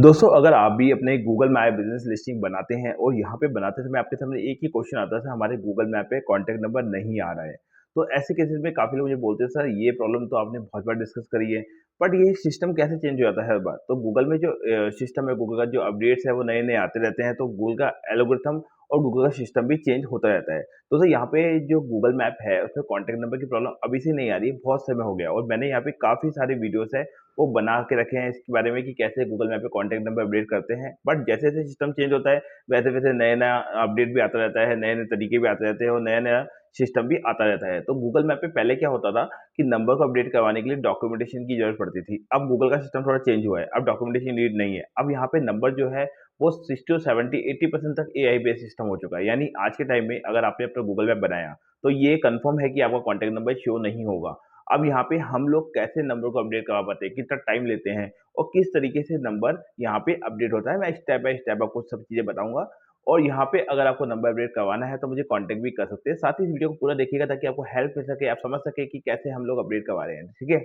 दोस्तों, अगर आप भी अपने गूगल माय बिज़नेस लिस्टिंग बनाते हैं और यहाँ पे बनाते समय आपके सामने एक ही क्वेश्चन आता है, सर हमारे गूगल मैप पे कॉन्टैक्ट नंबर नहीं आ रहा है। तो ऐसे केसेस में काफ़ी लोग मुझे बोलते हैं, सर ये प्रॉब्लम तो आपने बहुत बार डिस्कस करी है, बट ये सिस्टम कैसे चेंज हो जाता है हर बार? तो गूगल में जो सिस्टम है, गूगल का जो अपडेट्स है वो नए-नए आते रहते हैं, तो गूगल का एल्गोरिथम और गूगल का सिस्टम भी चेंज होता रहता है। तो सर यहाँ पे जो गूगल मैप है, उसमें कॉन्टैक्ट नंबर की प्रॉब्लम अभी से नहीं आ रही है, बहुत समय हो गया और मैंने यहाँ पे काफ़ी सारे वीडियोज़ हैं वो बना के रखे हैं इसके बारे में कि कैसे गूगल मैप पे कॉन्टैक्ट नंबर अपडेट करते हैं। बट जैसे-जैसे सिस्टम चेंज होता है, वैसे-वैसे नया-नया अपडेट भी आता रहता है, नए-नए तरीके भी आते रहते हैं और नया-नया सिस्टम भी आता रहता है। तो गूगल मैप पे पहले क्या होता था कि नंबर को अपडेट करवाने के लिए डॉक्यूमेंटेशन की ज़रूरत पड़ती थी। अब गूगल का सिस्टम थोड़ा चेंज हुआ है, अब डॉक्यूमेंटेशन नीड नहीं है। अब यहाँ पे नंबर जो है वो 60 70 80% तक एआई बेस्ड सिस्टम हो चुका है। यानी आज के टाइम में अगर आपने अपना गूगल मैप बनाया, तो ये कन्फर्म है कि आपका कॉन्टैक्ट नंबर शो नहीं होगा। अब यहाँ पे हम लोग कैसे नंबर को अपडेट करवा पाते हैं, कितना टाइम लेते हैं और किस तरीके से नंबर यहाँ पे अपडेट होता है, मैं स्टेप बाय स्टेप आपको सब चीज़ें बताऊँगा। और यहाँ पे अगर आपको नंबर अपडेट करवाना है तो मुझे कॉन्टैक्ट भी कर सकते हैं। साथ ही इस वीडियो को पूरा देखिएगा ताकि आपको हेल्प मिल सके, आप समझ सकें कि कैसे हम लोग अपडेट करवा रहे हैं, ठीक है?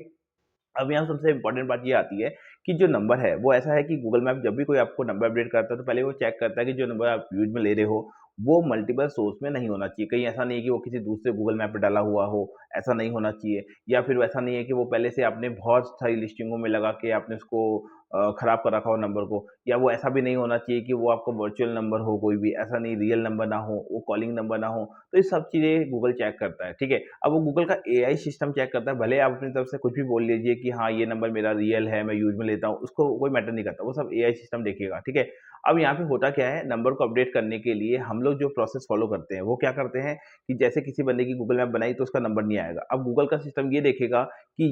अब यहाँ सबसे इम्पोर्टेंट बात ये आती है कि जो नंबर है, वो ऐसा है कि गूगल मैप जब भी कोई आपको नंबर अपडेट करता है, तो पहले वो चेक करता है कि जो नंबर आप यूज़ में ले रहे हो, वो मल्टीपल सोर्स में नहीं होना चाहिए। कहीं ऐसा नहीं है कि वो किसी दूसरे गूगल मैप पे डाला हुआ हो, ऐसा नहीं होना चाहिए। या फिर वैसा नहीं है कि वो पहले से आपने बहुत सारी लिस्टिंगों में लगा के आपने उसको खराब कर रखा हो नंबर को। या वो ऐसा भी नहीं होना चाहिए कि वो आपका वर्चुअल नंबर हो कोई भी, ऐसा नहीं रियल नंबर ना हो, वो कॉलिंग नंबर ना हो। तो ये सब चीज़ें गूगल चेक करता है, ठीक है? अब वो गूगल का एआई सिस्टम चेक करता है, भले आप अपनी तरफ से कुछ भी बोल लीजिए कि हाँ, ये नंबर मेरा रियल है, मैं यूज़ में लेता हूँ, उसको कोई मैटर नहीं करता, वो सब एआई सिस्टम देखेगा, ठीक है? अब यहाँ पे होता क्या है, नंबर को अपडेट करने के लिए हम लोग जो प्रोसेस फ़ॉलो करते हैं, वो क्या करते हैं कि जैसे किसी बंदे की गूगल मैप बनाई तो उसका नंबर नहीं आएगा। अब गूगल का सिस्टम ये देखेगा कि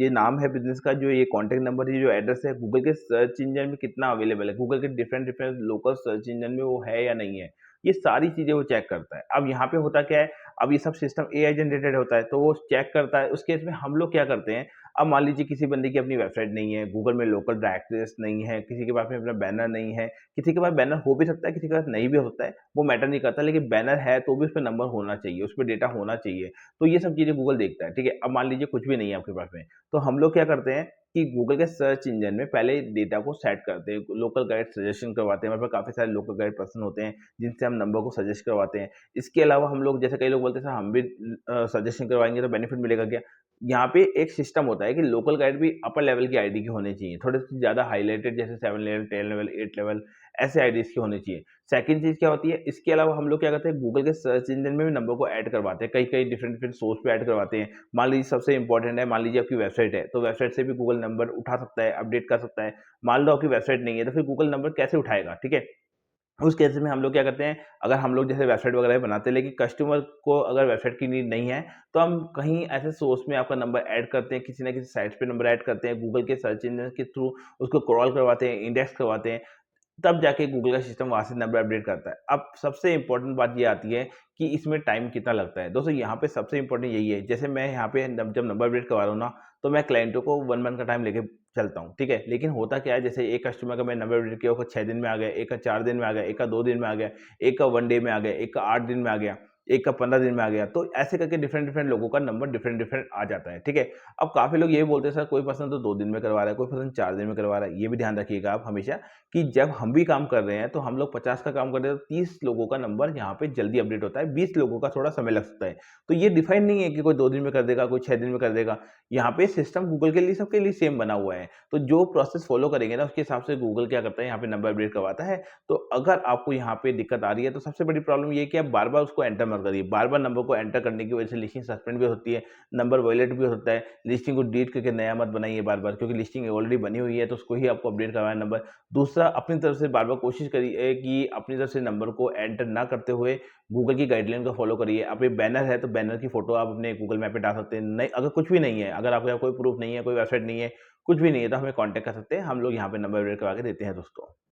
ये नाम है बिज़नेस का, जो ये कॉन्टैक्ट नंबर, ये जो एड्रेस है, गूगल के सर्च इंजन में कितना अवेलेबल है, गूगल के डिफरेंट-डिफरेंट लोकल सर्च इंजन में वो है या नहीं है। ये सारी चीज़ें वो चेक करता है। अब यहाँ पे होता क्या है, अब ये सब सिस्टम एआई जनरेटेड होता है, तो वो चेक करता है। उस केस में हम लोग क्या करते हैं, अब मान लीजिए किसी बंदे की अपनी वेबसाइट नहीं है, गूगल में लोकल एड्रेस नहीं है, किसी के पास में अपना बैनर नहीं है, किसी के पास बैनर हो भी सकता है, किसी के पास नहीं भी हो सकता है, वो मैटर नहीं करता, लेकिन बैनर है तो भी उसपे नंबर होना चाहिए, उसपे डेटा होना चाहिए। तो ये सब चीज़ें गूगल देखता है, ठीक है? अब मान लीजिए कुछ भी नहीं है आपके पास में, तो हम लोग क्या करते हैं कि गूगल के सर्च इंजन में पहले डेटा को सेट करते हैं, लोकल गाइड सजेशन करवाते हैं, हमारे पास काफ़ी सारे लोकल गाइड पर्सन होते हैं, जिनसे हम नंबर को सजेस्ट करवाते हैं। इसके अलावा हम लोग, जैसे कई लोग बोलते हैं, सर हम भी सजेशन करवाएँगे तो बेनिफिट मिलेगा क्या? यहाँ पे एक सिस्टम होता है कि लोकल गाइड भी अपर लेवल की आईडी की होनी चाहिए, थोड़े-से ज़्यादा हाइलाइटेड, जैसे 7 लेवल, 10 लेवल, 8 लेवल, ऐसे आईडीज़ की होनी चाहिए। सेकंड चीज़ क्या होती है, इसके अलावा हम लोग क्या करते हैं, गूगल के सर्च इंजन में भी नंबर को ऐड करवाते हैं, कई-कई डिफरेंट-डिफरेंट सोर्स पे ऐड करवाते हैं। मान लीजिए सबसे इम्पोर्टेंट है, मान लीजिए आपकी वेबसाइट है, तो वेबसाइट से भी गूगल नंबर उठा सकता है, अपडेट कर सकता है। मान लो आपकी वेबसाइट नहीं है, तो फिर गूगल नंबर कैसे उठाएगा, ठीक है? उस केस में हम लोग क्या करते हैं, अगर हम लोग जैसे वेबसाइट वगैरह बनाते हैं, लेकिन कस्टमर को अगर वेबसाइट की नीड नहीं है, तो हम कहीं ऐसे सोर्स में आपका नंबर ऐड करते हैं, किसी न किसी साइट्स पे नंबर ऐड करते हैं, गूगल के सर्च इंजन के थ्रू उसको क्रॉल करवाते हैं, इंडेक्स करवाते हैं, तब जाके गूगल का सिस्टम वहाँ से नंबर अपडेट करता है। अब सबसे इम्पोर्टेंट बात ये आती है कि इसमें टाइम कितना लगता है। दोस्तों, यहाँ पे सबसे इम्पोर्टेंट यही है, जैसे मैं यहाँ पे जब नंबर अपडेट करवा रहा हूँ ना, तो मैं क्लाइंटों को 1 मंथ का टाइम लेके चलता हूँ, ठीक है? लेकिन होता क्या है, जैसे एक कस्टमर का मैंने नंबर अपडेट किया, वो 6 दिन में आ गया, एक का 4 दिन में आ गया, एक का 2 दिन में आ गया, एक का 1 डे में आ गया, एक का 8 दिन में आ गया, एक का 15 दिन में आ गया। तो ऐसे करके डिफरेंट-डिफरेंट लोगों का नंबर डिफरेंट-डिफरेंट आ जाता है, ठीक है? अब काफ़ी लोग ये भी बोलते हैं, सर कोई पर्सन तो 2 दिन में करवा रहा है, कोई पर्सन 4 दिन में करवा रहा है। ये भी ध्यान रखिएगा आप हमेशा कि जब हम भी काम कर रहे हैं, तो हम लोग 50 का काम कर रहे हैं, तो 30 लोगों का नंबर यहाँ पे जल्दी अपडेट होता है, 20 लोगों का थोड़ा समय लग सकता है। तो ये डिफाइन नहीं है कि कोई 2 दिन में कर देगा, कोई 6 दिन में कर देगा। यहाँ पे सिस्टम गूगल के लिए, सबके लिए सेम बना हुआ है। तो जो प्रोसेस फॉलो करेंगे ना, उसके हिसाब से गूगल क्या करता है, यहाँ पे नंबर अपडेट करवाता है। तो अगर आपको यहाँ पे दिक्कत आ रही है, तो सबसे बड़ी प्रॉब्लम ये है कि आप बार-बार उसको एंटर मत करिए। बार-बार नंबर को एंटर करने की वजह से लिस्टिंग सस्पेंड भी होती है, नंबर वॉयलेट भी होता है। लिस्टिंग को डिलीट करके नया मत बनाइए बार-बार, क्योंकि लिस्टिंग ऑलरेडी बनी हुई है, तो उसको ही आपको अपडेट करवाना है नंबर। दूसरा, अपनी तरफ से बार-बार कोशिश करिए कि अपनी तरफ से नंबर को एंटर ना करते हुए गूगल की गाइडलाइन को फॉलो करिए। अब ये बैनर है, तो बैनर की फ़ोटो आप अपने गूगल मैप पे डाल सकते हैं। नहीं, अगर कुछ भी नहीं है, अगर आपके पास कोई प्रूफ़ नहीं है, कोई वेबसाइट नहीं है, कुछ भी नहीं है, तो हमें कॉन्टैक्ट कर सकते हैं। हम लोग यहाँ पे नंबर अपडेट करवा के देते हैं दोस्तों।